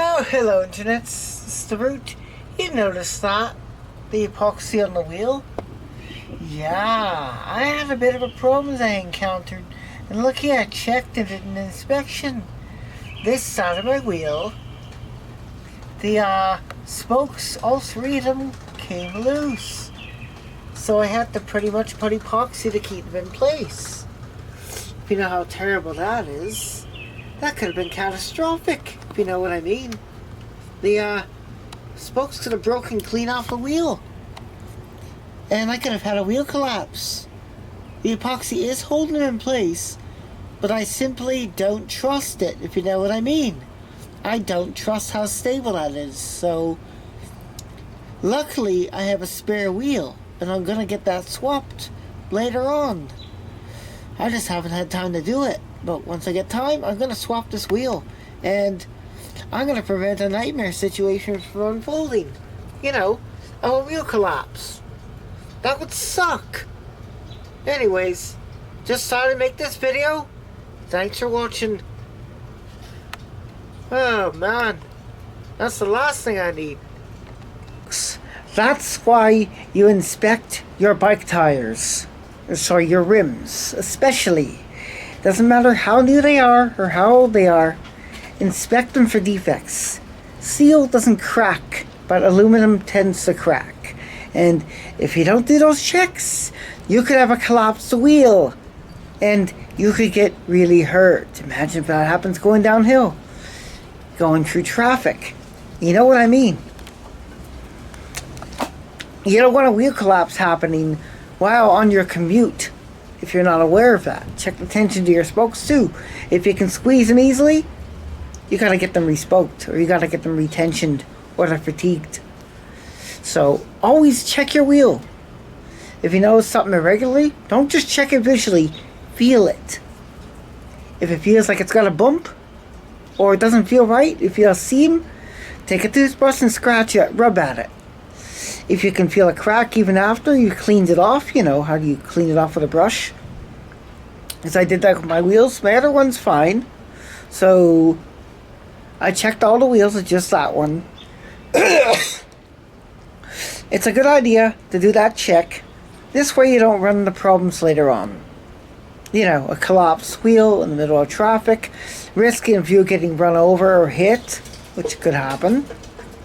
Oh, hello internet, it's the Root. You noticed that? The epoxy on the wheel? Yeah, I had a bit of a problem I encountered, and lucky I checked and did an inspection. This side of my wheel, the spokes, all three of them, came loose. So I had to pretty much put epoxy to keep them in place. If you know how terrible that is, that could have been catastrophic, if you know what I mean. The spokes could have broken clean off the wheel. And I could have had a wheel collapse. The epoxy is holding it in place, but I simply don't trust it, if you know what I mean. I don't trust how stable that is, so luckily I have a spare wheel, and I'm gonna get that swapped later on. I just haven't had time to do it, but once I get time, I'm gonna swap this wheel, and I'm gonna prevent a nightmare situation from unfolding. You know, a wheel collapse. That would suck. Anyways, just thought I'd make this video. Thanks for watching. Oh man, that's the last thing I need. That's why you inspect your bike tires. Sorry, your rims, especially. Doesn't matter how new they are or how old they are. Inspect them for defects. Steel doesn't crack, but aluminum tends to crack. And if you don't do those checks, you could have a collapsed wheel. And you could get really hurt. Imagine if that happens going downhill. Going through traffic. You know what I mean? You don't want a wheel collapse happening while on your commute. If you're not aware of that. Check the tension to your spokes too. If you can squeeze them easily, you gotta get them respoked. Or you gotta get them retensioned. Or they're fatigued. So always check your wheel. If you notice something irregularly, don't just check it visually, feel it. If it feels like it's got a bump, or it doesn't feel right, if you feel a seam, take a toothbrush and scratch it, rub at it. If you can feel a crack even after you cleaned it off, you know, how do you clean it off with a brush? As I did that with my wheels, my other one's fine. So I checked all the wheels, it's just that one. It's a good idea to do that check. This way you don't run into problems later on. You know, a collapsed wheel in the middle of traffic, risky of you getting run over or hit, which could happen.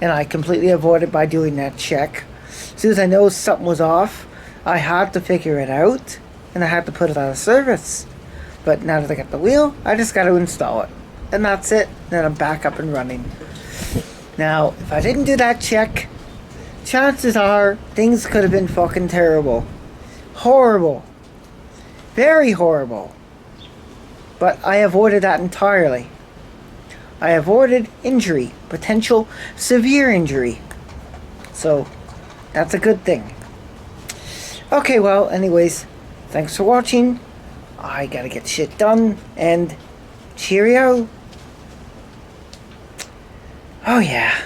And I completely avoided by doing that check. As soon as I noticed something was off, I had to figure it out, and I had to put it out of service. But now that I got the wheel, I just got to install it. And that's it. Then I'm back up and running. Now, if I didn't do that check, chances are things could have been fucking terrible. Horrible. Very horrible. But I avoided that entirely. I avoided injury. Potential severe injury. So, that's a good thing. Okay, well, anyways, thanks for watching. I gotta get shit done. And cheerio. Oh yeah.